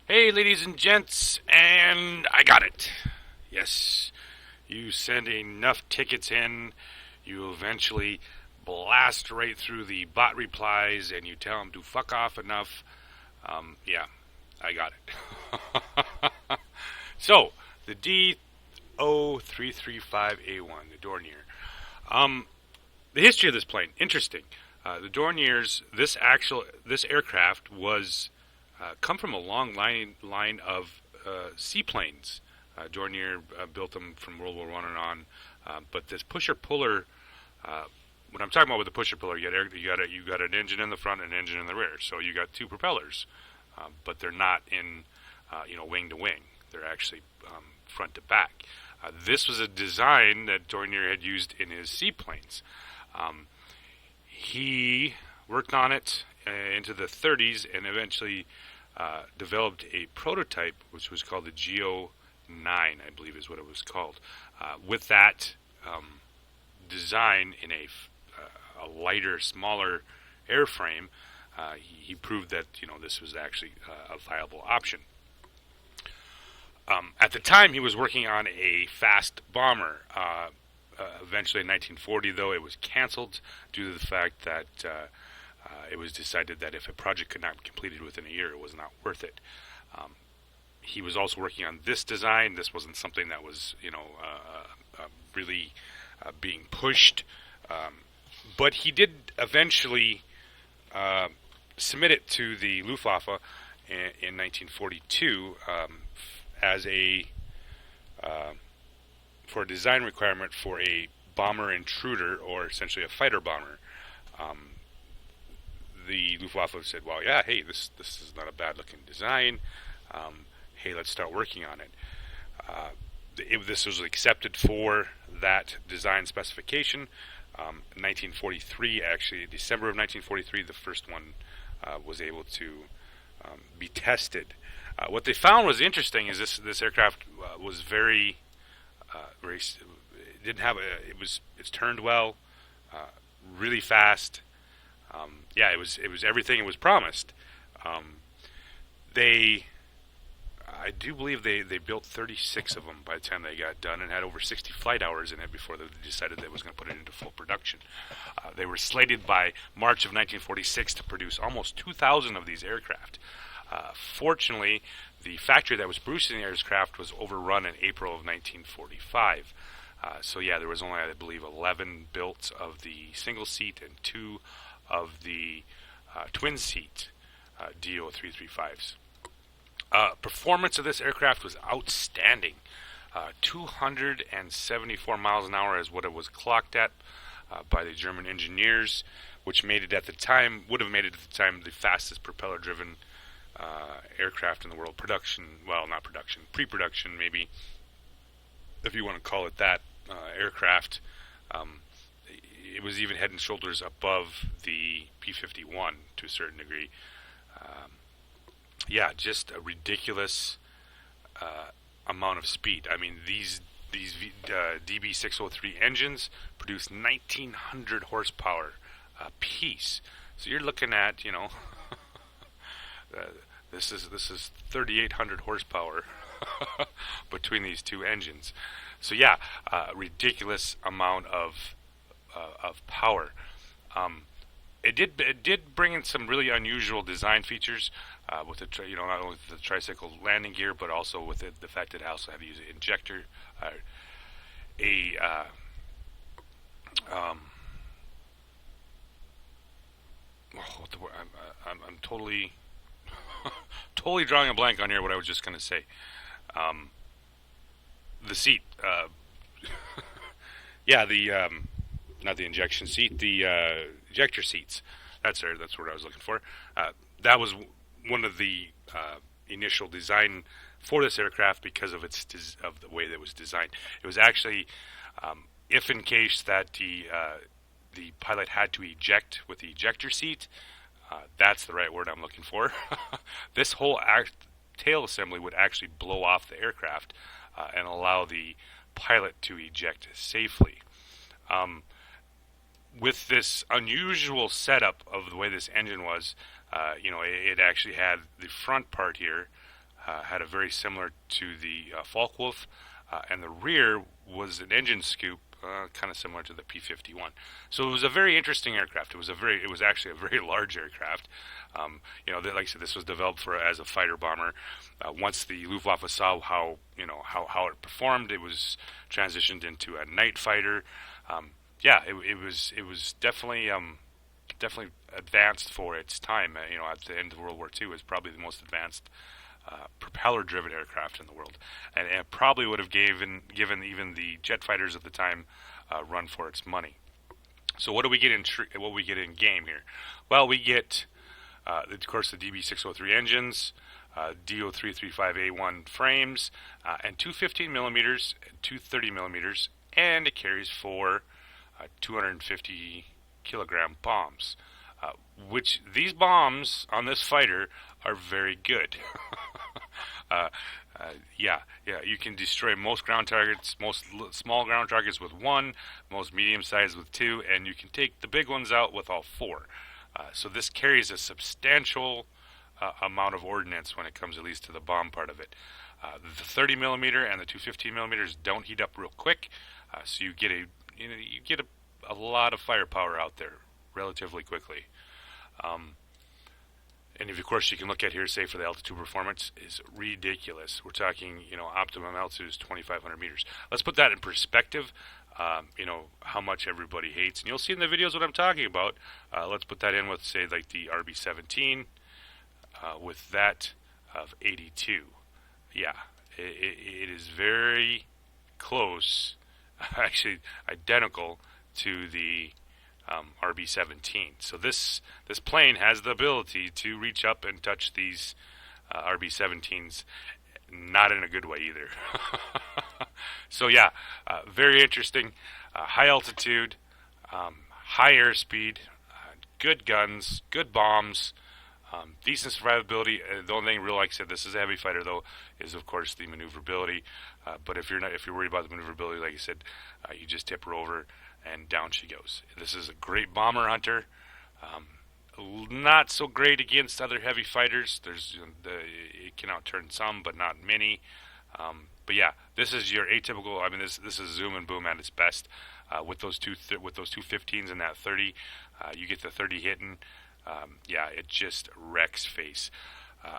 Hey, ladies and gents, and I got it. Yes, you send enough tickets in, you eventually blast right through the bot replies, and you tell them to fuck off enough. Yeah, I got it. So, the Do-335 A-1, the Dornier. The history of this plane, interesting. The Dorniers, this aircraft was come from a long line of seaplanes. Dornier built them from World War One and on, but this pusher puller. When I'm talking about with the pusher puller, you got an engine in the front and an engine in the rear. So you got two propellers, but they're not in wing to wing. They're actually front to back. This was a design that Dornier had used in his seaplanes. He worked on it into the 30s and eventually developed a prototype, which was called the Geo 9, I believe is what it was called. With that design in a lighter, smaller airframe, he proved that this was actually a viable option. At the time, he was working on a fast bomber. Eventually, in 1940, though, it was canceled due to the fact that it was decided that if a project could not be completed within a year, it was not worth it. He was also working on this design. This wasn't something that was, really being pushed. But he did eventually submit it to the Luftwaffe in 1942 as for a design requirement for a bomber intruder, or essentially a fighter bomber. The Luftwaffe said, "Well, yeah, hey, this is not a bad looking design. Hey, let's start working on it." This was accepted for that design specification. 1943, actually, December of 1943, the first one was able to be tested. What they found was interesting is this aircraft was very it didn't have it's turned well, really fast. It was everything it was promised. I do believe they built 36 of them by the time they got done, and had over 60 flight hours in it before they decided they was going to put it into full production. They were slated by March of 1946 to produce almost 2,000 of these aircraft. Fortunately, the factory that was producing the aircraft was overrun in April of 1945. There was only, I believe, 11 built of the single seat and 2 of the twin seat Do-335s. Performance of this aircraft was outstanding. 274 miles an hour is what it was clocked at by the German engineers, which would have made it at the time the fastest propeller-driven aircraft in the world. Pre-production, maybe, if you want to call it that, aircraft. It was even head and shoulders above the P-51 to a certain degree. Just a ridiculous amount of speed. I mean, these DB603 engines produce 1,900 horsepower a piece. So you're looking at, this is 3,800 horsepower between these two engines. So ridiculous amount of power. It did bring in some really unusual design features with the not only the tricycle landing gear, but also with the fact that it also had to use an injector, I'm totally totally drawing a blank on here. What I was just going to say, the seat, not the injection seat, the ejector seats. That's what I was looking for. That was one of the initial design for this aircraft because of of the way that it was designed. It was actually, if in case that the pilot had to eject with the ejector seat, that's the right word I'm looking for. This whole tail assembly would actually blow off the aircraft and allow the pilot to eject safely. With this unusual setup of the way this engine was, it actually had the front part here had a very similar to the Focke-Wulf, and the rear was an engine scoop, kind of similar to the P-51. So it was a very interesting aircraft. It was actually a very large aircraft. Like I said, this was developed as a fighter bomber. Once the Luftwaffe saw how it performed, it was transitioned into a night fighter. It was definitely advanced for its time. At the end of World War II, it was probably the most advanced propeller-driven aircraft in the world, and it probably would have given even the jet fighters at the time a run for its money. So what do we get in game here? Well, we get, of course, the DB603 engines, Do-335 A-1 frames, and two 15 millimeters, and two 30 millimeters, and it carries four 250 kilogram bombs. Which these bombs on this fighter are very good. You can destroy most ground targets, most small ground targets with one, most medium sized with two, and you can take the big ones out with all four. So this carries a substantial amount of ordnance when it comes at least to the bomb part of it. The 30 millimeter and the 215 millimeters don't heat up real quick, so you get a lot of firepower out there relatively quickly. And of course, you can look at here, say for the altitude performance, is ridiculous. We're talking, optimum altitude is 2,500 meters. Let's put that in perspective. How much everybody hates, and you'll see in the videos what I'm talking about. Let's put that in with, say, like the RB-17, with that of 82. Yeah, it is very close, actually identical to the RB-17. So this plane has the ability to reach up and touch these RB-17s, not in a good way either. So yeah, very interesting. High altitude, high airspeed, good guns, good bombs, decent survivability. The only thing, like I said, this is a heavy fighter though, is of course the maneuverability. But if you're worried about the maneuverability, like I said, you just tip her over and down she goes. This is a great bomber hunter. Not so great against other heavy fighters. It can outturn some, but not many. But yeah, this is your atypical. I mean, this is zoom and boom at its best. With those two 15s and that 30, you get the 30 hitting. It just wrecks face.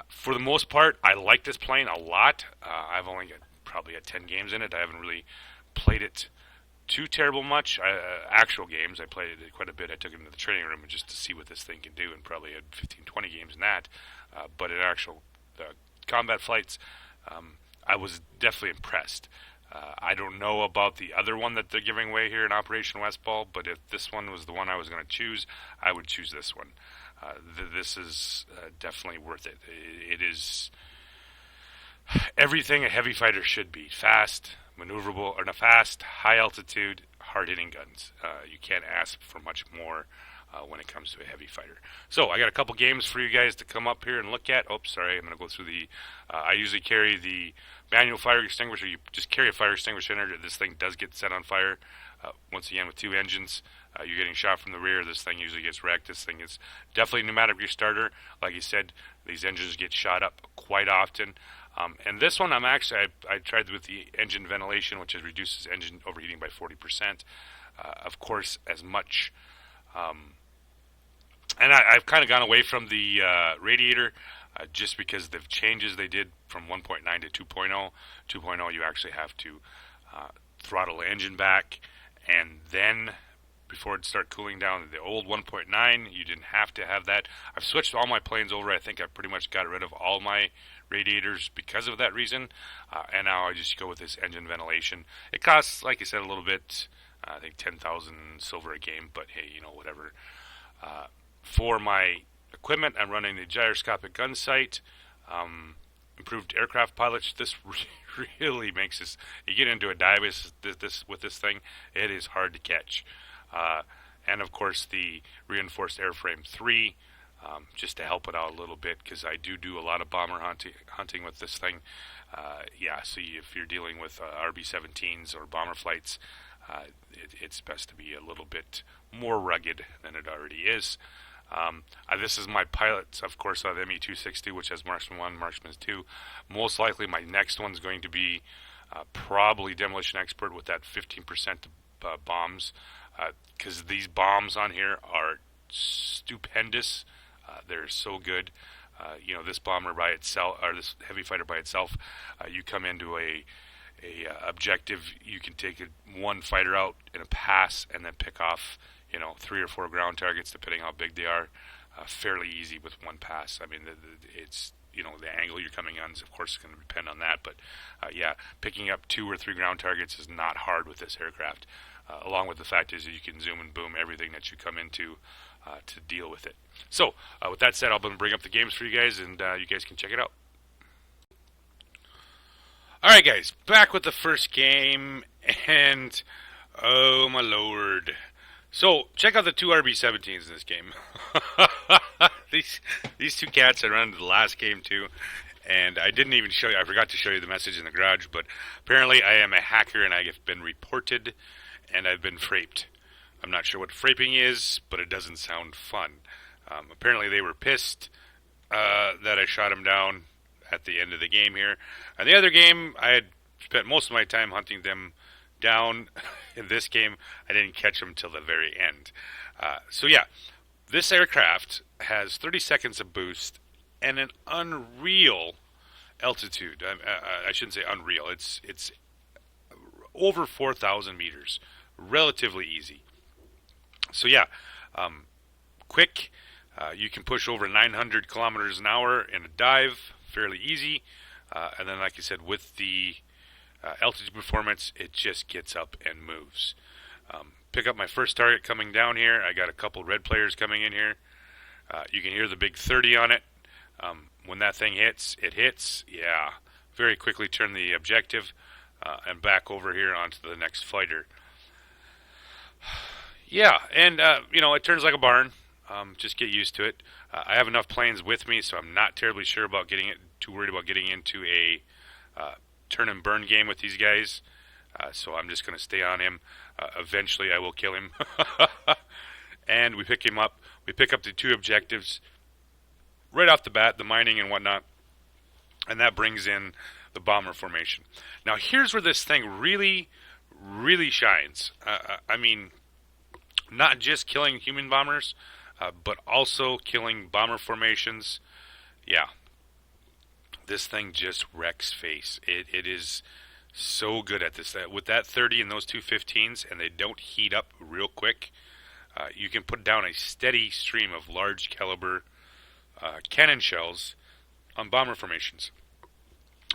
For the most part, I like this plane a lot. I've only got probably 10 games in it. I haven't really played it too terrible much. Actual games, I played it quite a bit. I took it into the training room just to see what this thing can do, and probably had 15, 20 games in that. But in actual combat flights, I was definitely impressed. I don't know about the other one that they're giving away here in Operation Westball, but if this one was the one I was going to choose, I would choose this one. This is definitely worth it. It is everything a heavy fighter should be. Fast, maneuverable, fast, high altitude, hard-hitting guns. You can't ask for much more when it comes to a heavy fighter. So I got a couple games for you guys to come up here and look at. I'm going to go through the... I usually carry the manual fire extinguisher. You just carry a fire extinguisher in it. This thing does get set on fire. Once again, with two engines, you're getting shot from the rear. This thing usually gets wrecked. This thing is definitely a pneumatic restarter. Like you said, these engines get shot up quite often. And this one, I tried with the engine ventilation, which reduces engine overheating by 40%. Of course, as much... and I've kind of gone away from the radiator just because of the changes they did from 1.9 to 2.0. 2.0, you actually have to throttle the engine back, and then before it start cooling down. The old 1.9, you didn't have to have that. I've switched all my planes over. I think I pretty much got rid of all my radiators because of that reason, and now I just go with this engine ventilation. It costs, like I said, a little bit. I think 10,000 silver a game, but hey, whatever. For my equipment, I'm running the gyroscopic gun sight, improved aircraft pilots. This really makes this. You get into a dive with this thing, it is hard to catch. And of course, the reinforced airframe 3, just to help it out a little bit, because I do a lot of bomber hunting with this thing. So if you're dealing with RB-17s or bomber flights, it's best to be a little bit more rugged than it already is. This is my pilot, of course, the ME-260, which has Marksman 1, Marksman 2. Most likely my next one's going to be probably Demolition Expert with that 15% bombs, because these bombs on here are stupendous. They're so good. This bomber by itself, or this heavy fighter by itself, you come into a objective, you can take one fighter out in a pass and then pick off 3 or 4 ground targets depending how big they are, fairly easy with one pass. I mean, it's the angle you're coming on is of course going to depend on that, but yeah, picking up 2 or 3 ground targets is not hard with this aircraft, along with the fact is that you can zoom and boom everything that you come into to deal with it. So with that said, I'll bring up the games for you guys, and you guys can check it out. Alright guys, back with the first game, and oh my lord. So, check out the 2 RB-17s in this game. These 2 cats I ran into the last game too, and I didn't even show you, I forgot to show you the message in the garage, but apparently I am a hacker and I have been reported, and I've been fraped. I'm not sure what fraping is, but it doesn't sound fun. Apparently they were pissed that I shot them down at the end of the game here. And the other game, I had spent most of my time hunting them down. In this game, I didn't catch them till the very end. So yeah, this aircraft has 30 seconds of boost and an unreal altitude. I shouldn't say unreal. It's over 4,000 meters. Relatively easy. So yeah, quick. You can push over 900 kilometers an hour in a dive. Fairly easy, and then like I said, with the altitude performance, it just gets up and moves. Pick up my first target coming down here. I got a couple red players coming in here. You can hear the big 30 on it. When that thing hits, it hits. Yeah, very quickly turn the objective and back over here onto the next fighter. Yeah, and it turns like a barn. Just get used to it. I have enough planes with me, so I'm not terribly sure about too worried about getting into a turn and burn game with these guys. So I'm just going to stay on him. Eventually, I will kill him. And we pick him up. We pick up the 2 objectives right off the bat, the mining and whatnot, and that brings in the bomber formation. Now, here's where this thing really, really shines. I mean, not just killing human bombers, but also killing bomber formations. Yeah, this thing just wrecks face. It is so good at this. With that 30 and those 2 15s, and they don't heat up real quick, you can put down a steady stream of large caliber cannon shells on bomber formations.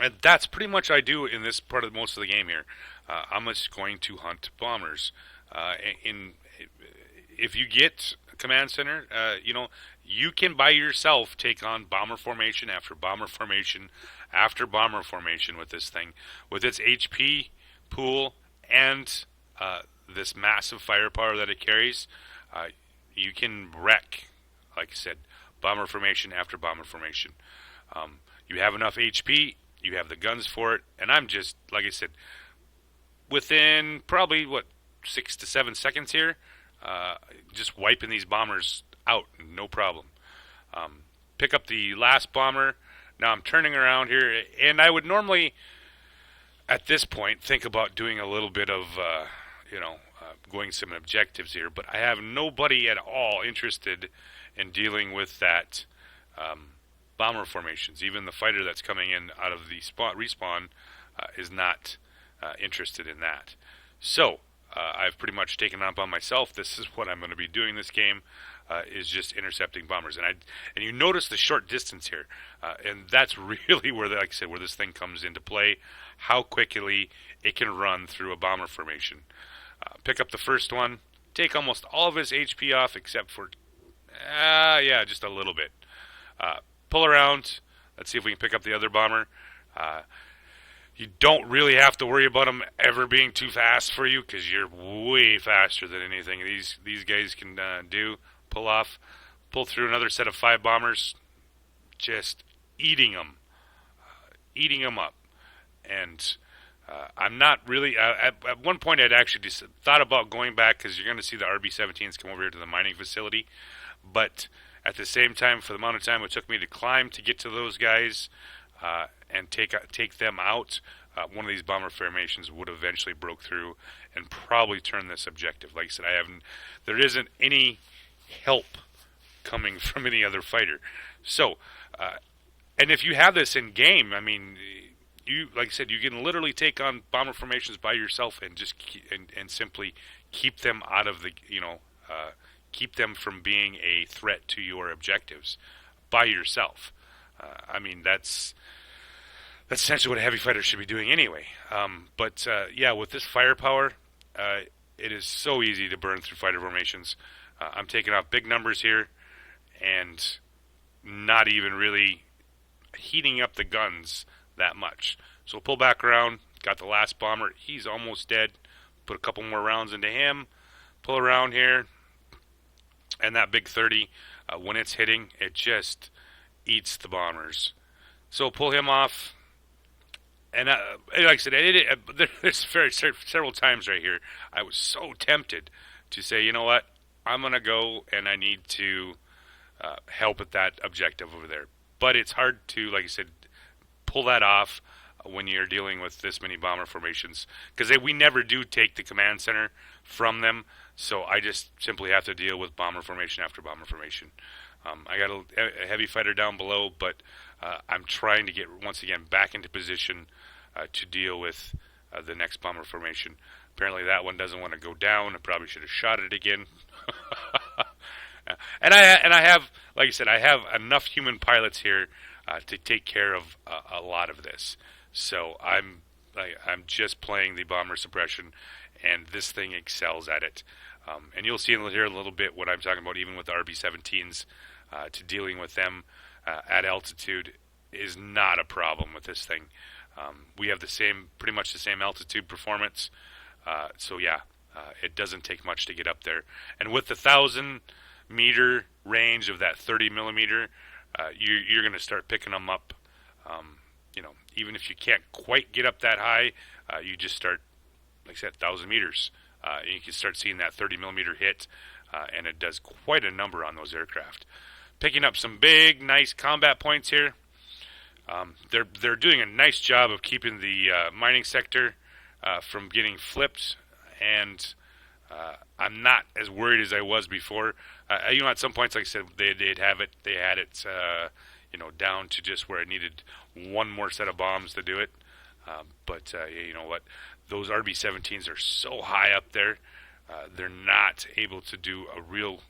And that's pretty much what I do in this part of most of the game here. I'm just going to hunt bombers. If you get Command Center, you can by yourself take on bomber formation after bomber formation after bomber formation with this thing. With its HP pool and this massive firepower that it carries, you can wreck, like I said, bomber formation after bomber formation. You have enough HP, you have the guns for it, and I'm just, like I said, within probably, 6 to 7 seconds here, just wiping these bombers out, no problem. Pick up the last bomber. Now I'm turning around here, and I would normally, at this point, think about doing a little bit of, going some objectives here, but I have nobody at all interested in dealing with that bomber formations. Even the fighter that's coming in out of the respawn is not interested in that. So, I've pretty much taken it up on myself. This is what I'm going to be doing this game, is just intercepting bombers. And you notice the short distance here, and that's really where, like I said, where this thing comes into play, how quickly it can run through a bomber formation. Pick up the first one, take almost all of his HP off except for, just a little bit. Pull around, let's see if we can pick up the other bomber. You don't really have to worry about them ever being too fast for you, because you're way faster than anything these guys can do. Pull through another set of 5 bombers, just eating them up. And I'm not really, at one point I'd actually just thought about going back, because you're going to see the RB-17s come over here to the mining facility, but at the same time, for the amount of time it took me to climb to get to those guys and take them out, one of these bomber formations would eventually broke through and probably turn this objective. Like I said, there isn't any help coming from any other fighter. So, and if you have this in game, I mean, you, like I said, you can literally take on bomber formations by yourself and just and simply keep them out of the, keep them from being a threat to your objectives by yourself. I mean, that's essentially what a heavy fighter should be doing anyway. But yeah, with this firepower, it is so easy to burn through fighter formations. I'm taking off big numbers here and not even really heating up the guns that much. So we'll pull back around. Got the last bomber. He's almost dead. Put a couple more rounds into him. Pull around here. And that big 30, when it's hitting, it just eats the bombers. So pull him off. And like I said, there's several times right here I was so tempted to say, you know what, I'm going to go and I need to help at that objective over there. But it's hard to, like I said, pull that off when you're dealing with this many bomber formations. Because we never do take the command center from them. So I just simply have to deal with bomber formation after bomber formation. I got a heavy fighter down below, but I'm trying to get, once again, back into position to deal with the next bomber formation. Apparently that one doesn't want to go down. I probably should have shot it again. And I have, like I said, I have enough human pilots here to take care of a lot of this. So I'm just playing the bomber suppression, and this thing excels at it. And you'll see in here a little bit what I'm talking about, even with the RB-17s, to dealing with them at altitude is not a problem with this thing. We have pretty much the same altitude performance. So yeah, it doesn't take much to get up there. And with the 1,000-meter range of that 30 millimeter, you're going to start picking them up. Even if you can't quite get up that high, you just start, like I said, 1,000 meters. And you can start seeing that 30 millimeter hit, and it does quite a number on those aircraft. Picking up some big, nice combat points here. They're doing a nice job of keeping the mining sector from getting flipped, and I'm not as worried as I was before. At some points, like I said, they had it down to just where it needed one more set of bombs to do it. But you know what? Those RB-17s are so high up there, they're not able to do a real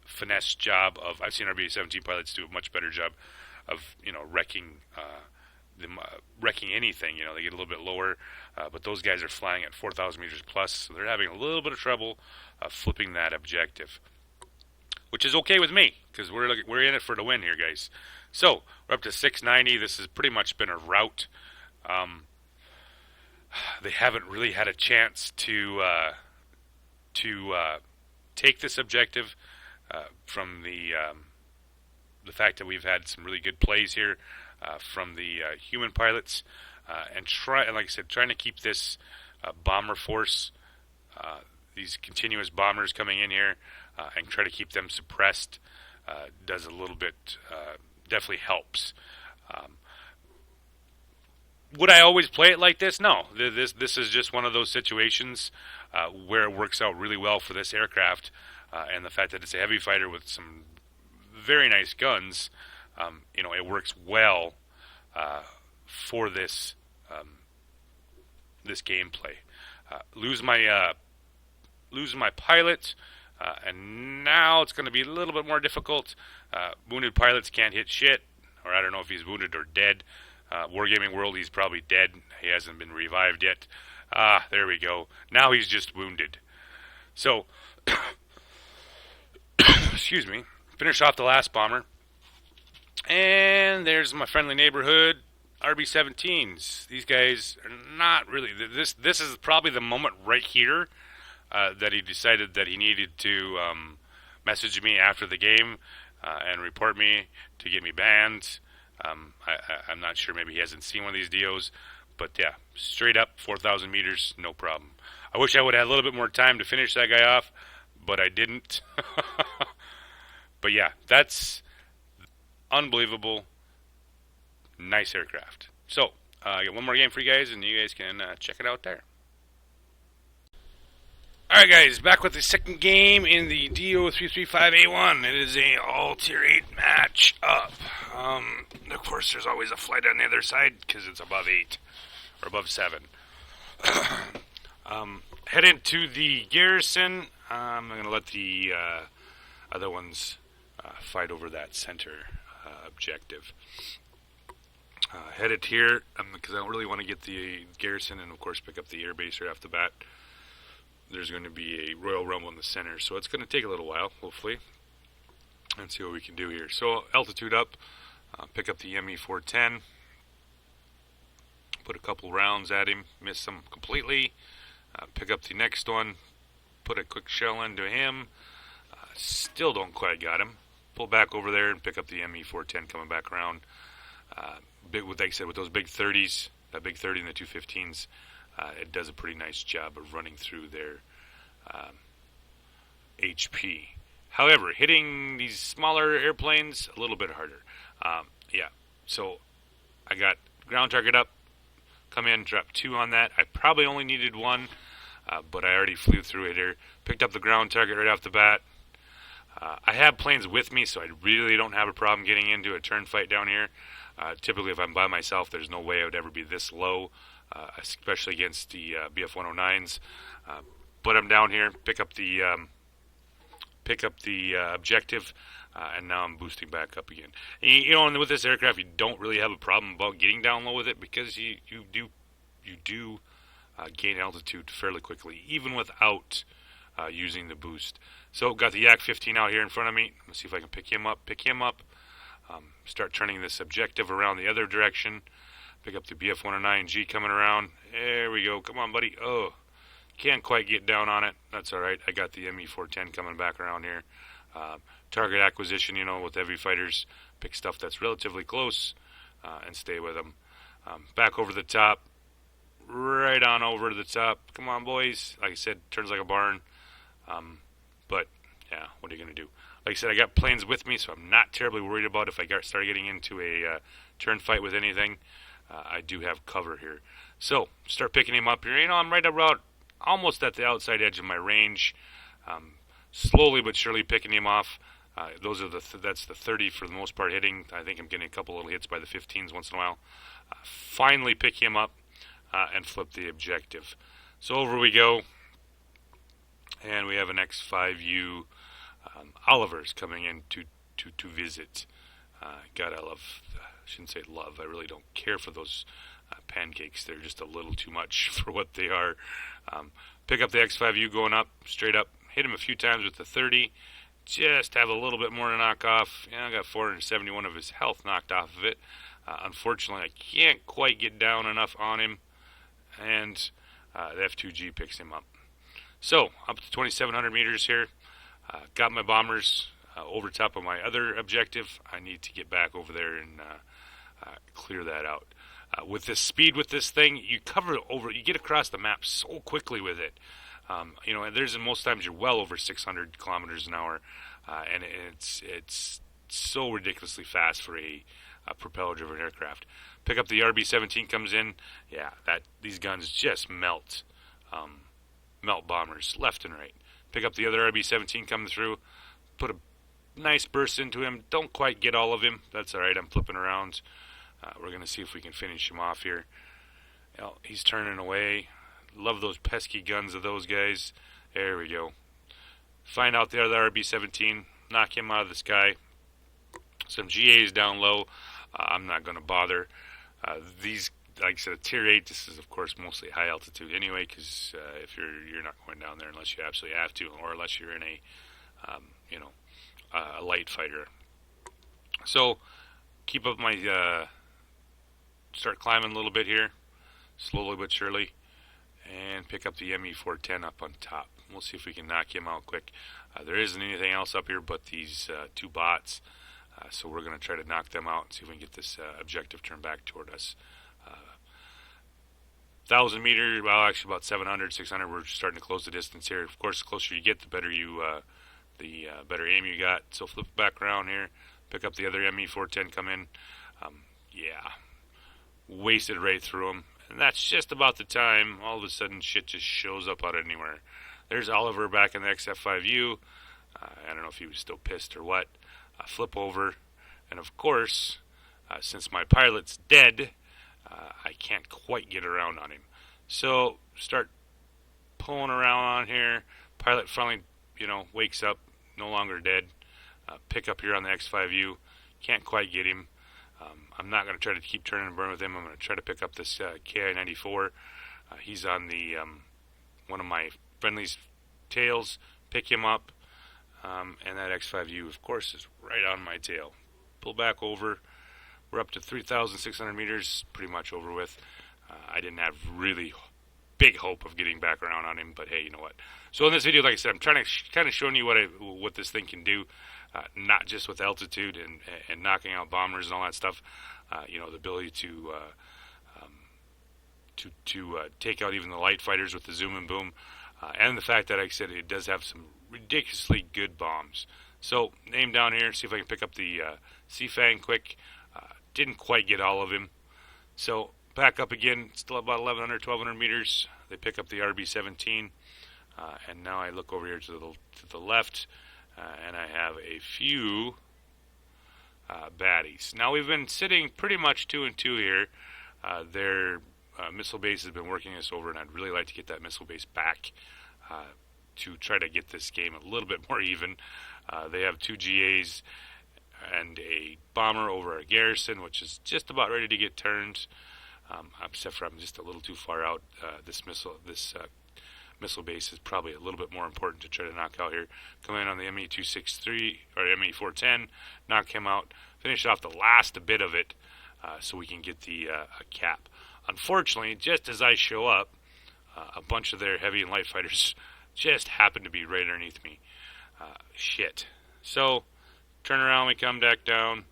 finesse job of. I've seen RB-17 pilots do a much better job of wrecking wrecking anything. They get a little bit lower, but those guys are flying at 4,000 meters plus, so they're having a little bit of trouble flipping that objective, which is okay with me because we're in it for the win here, guys. So we're up to 690. This has pretty much been a rout. They haven't really had a chance to take this objective from the fact that we've had some really good plays here from the human pilots, and like I said, trying to keep this bomber force, these continuous bombers coming in here, and try to keep them suppressed does a little bit, definitely helps. Would I always play it like this? No. This is just one of those situations where it works out really well for this aircraft, and the fact that it's a heavy fighter with some very nice guns, it works well for this this gameplay. Lose my pilot, and now it's going to be a little bit more difficult. Wounded pilots can't hit shit, or I don't know if he's wounded or dead. Wargaming World, he's probably dead. He hasn't been revived yet. There we go. Now he's just wounded. So, excuse me. Finish off the last bomber. And there's my friendly neighborhood RB-17s. These guys are not really. This is probably the moment right here that he decided that he needed to message me after the game and report me to get me banned. I'm not sure. Maybe he hasn't seen one of these deals. But yeah, straight up 4,000 meters, no problem. I wish I would have had a little bit more time to finish that guy off, but I didn't. But yeah, that's unbelievable. Nice aircraft. So, I got one more game for you guys, and you guys can check it out there. Alright guys, back with the second game in the Do-335 A-1. It is a all tier 8 match up. Of course, there's always a flight on the other side because it's above 8 or above 7. Head into the garrison. I'm going to let the other ones fight over that center objective. Headed here because I don't really want to get the garrison and of course pick up the airbase right off the bat. There's going to be a Royal Rumble in the center, so it's going to take a little while, hopefully, and see what we can do here. So altitude up, pick up the ME-410, put a couple rounds at him, miss him completely, pick up the next one, put a quick shell into him, still don't quite got him, pull back over there and pick up the ME-410 coming back around. Like I said, with those big 30s, that big 30 and the 215s, it does a pretty nice job of running through their HP. However, hitting these smaller airplanes, a little bit harder. Yeah, so I got ground target up, come in, drop 2 on that. I probably only needed 1, but I already flew through it here. Picked up the ground target right off the bat. I have planes with me, so I really don't have a problem getting into a turn fight down here. Typically, if I'm by myself, there's no way I would ever be this low, especially against the BF-109s. But I'm down here, pick up the objective, and now I'm boosting back up again. And, and with this aircraft, you don't really have a problem about getting down low with it because you do gain altitude fairly quickly, even without using the boost. So got the Yak-15 out here in front of me. Let's see if I can pick him up. Start turning this objective around the other direction. Pick up the BF-109G coming around. There we go. Come on, buddy. Oh, can't quite get down on it. That's all right. I got the ME-410 coming back around here. Target acquisition, with heavy fighters. Pick stuff that's relatively close and stay with them. Back over the top. Right on over to the top. Come on, boys. Like I said, turns like a barn. But, yeah, what are you going to do? Like I said, I got planes with me, so I'm not terribly worried about if I start getting into a turn fight with anything. I do have cover here. So, start picking him up here. I'm right around almost at the outside edge of my range. Slowly but surely picking him off. That's the 30 for the most part hitting. I think I'm getting a couple little hits by the 15s once in a while. Finally pick him up and flip the objective. So over we go. And we have an X5U Oliver's coming in to visit. God, I shouldn't say love. I really don't care for those pancakes. They're just a little too much for what they are. Pick up the X5U going up, straight up. Hit him a few times with the 30. Just have a little bit more to knock off. I got 471 of his health knocked off of it. Unfortunately, I can't quite get down enough on him. And the F2G picks him up. So, up to 2,700 meters here. Got my bombers over top of my other objective. I need to get back over there and clear that out. With the speed with this thing, you get across the map so quickly with it. And most times you're well over 600 kilometers an hour, and it's so ridiculously fast for a propeller-driven aircraft. Pick up the RB-17 comes in. Yeah, these guns just melt bombers left and right. Pick up the other RB-17 coming through. Put a nice burst into him. Don't quite get all of him. That's all right. I'm flipping around. We're going to see if we can finish him off here. He's turning away. Love those pesky guns of those guys. There we go. Find out the other RB-17. Knock him out of the sky. Some GAs down low. I'm not going to bother. These, like I said, Tier 8, this is, of course, mostly high altitude anyway, because if you're not going down there unless you absolutely have to, or unless you're in a light fighter. So, keep up my, start climbing a little bit here, slowly but surely, and pick up the ME-410 up on top. We'll see if we can knock him out quick. There isn't anything else up here but these 2 bots, so we're going to try to knock them out and see if we can get this objective turned back toward us. 1,000 meters, well, actually about 700, 600, we're starting to close the distance here. Of course, the closer you get, the better you the better aim you got. So flip back around here, pick up the other ME410, come in. Yeah, wasted right through him. And that's just about the time all of a sudden shit just shows up out of anywhere. There's Oliver back in the XF5U. I don't know if he was still pissed or what. Flip over, and of course, since my pilot's dead, I can't quite get around on him. So start pulling around on here. Pilot finally, wakes up, no longer dead. Pick up here on the X5U. Can't quite get him. I'm not going to try to keep turning and burn with him. I'm going to try to pick up this KI-94. He's on the one of my friendly's tails. Pick him up. And that X5U, of course, is right on my tail. Pull back over. We're up to 3,600 meters, pretty much over with. I didn't have really big hope of getting back around on him, but hey, you know what? So in this video, like I said, I'm trying to kind of showing you what this thing can do, not just with altitude and knocking out bombers and all that stuff. The ability to take out even the light fighters with the zoom and boom, and the fact that, like I said, it does have some ridiculously good bombs. So aim down here, see if I can pick up the C-Fang quick. Didn't quite get all of him. So back up again, still about 1,100, 1,200 meters. They pick up the RB-17, and now I look over here to the left, and I have a few baddies. Now we've been sitting pretty much 2 and 2 here. Their missile base has been working us over, and I'd really like to get that missile base back to try to get this game a little bit more even. They have 2 GAs and a bomber over a garrison, which is just about ready to get turned. Except for I'm just a little too far out. This missile base is probably a little bit more important to try to knock out here. Come in on the ME263 or ME410, knock him out, finish off the last bit of it, so we can get the cap. Unfortunately, just as I show up, a bunch of their heavy and light fighters just happen to be right underneath me. Shit. So turn around, we come back down.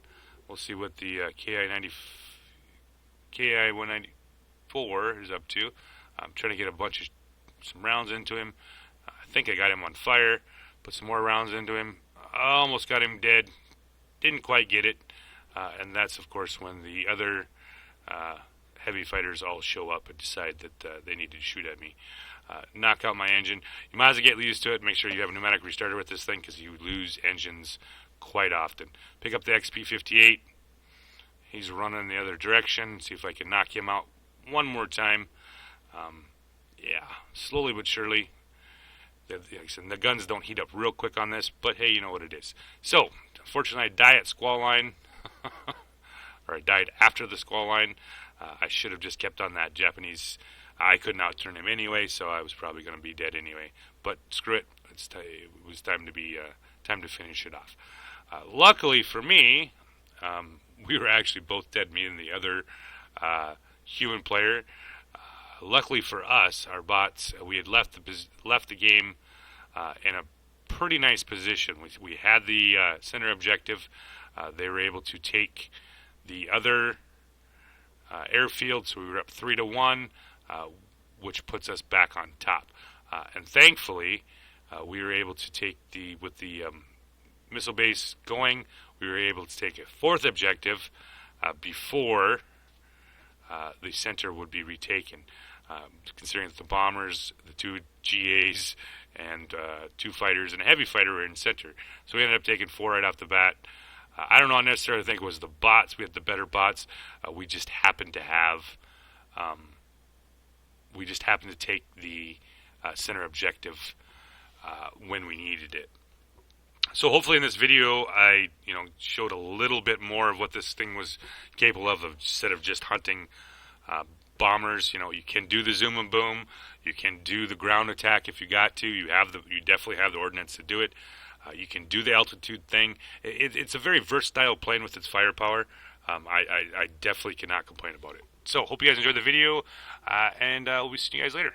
We'll see what the KI-194 is up to. I'm trying to get some rounds into him. I think I got him on fire. Put some more rounds into him. Almost got him dead. Didn't quite get it. And that's, of course, when the other heavy fighters all show up and decide that they need to shoot at me. Knock out my engine. You might as well get used to it. Make sure you have a pneumatic restarter with this thing, because you lose engines quite often. Pick up the XP-58. He's running the other direction. See if I can knock him out one more time. Yeah, slowly but surely. The guns don't heat up real quick on this, but hey, you know what it is. So, unfortunately, I die at squall line, or I died after the squall line. I should have just kept on that Japanese. I couldn't outturn him anyway, so I was probably going to be dead anyway. But screw it. It was time to finish it off. Luckily for me, we were actually both dead, me and the other human player. Luckily for us, our bots, we had left the game in a pretty nice position. We had the center objective. They were able to take the other airfield, so we were up 3-1, which puts us back on top. And thankfully, we were able to take with the missile base going, we were able to take a 4th objective before the center would be retaken. Considering that the bombers, the 2 GAs, and 2 fighters and a heavy fighter were in center. So we ended up taking 4 right off the bat. I don't necessarily think it was the bots. We had the better bots. We just happened to have, take the center objective when we needed it. So hopefully in this video, I showed a little bit more of what this thing was capable of instead of just hunting bombers. You can do the zoom and boom. You can do the ground attack if you got to. You definitely have the ordnance to do it. You can do the altitude thing. It's a very versatile plane with its firepower. I definitely cannot complain about it. So hope you guys enjoyed the video, and we'll be seeing you guys later.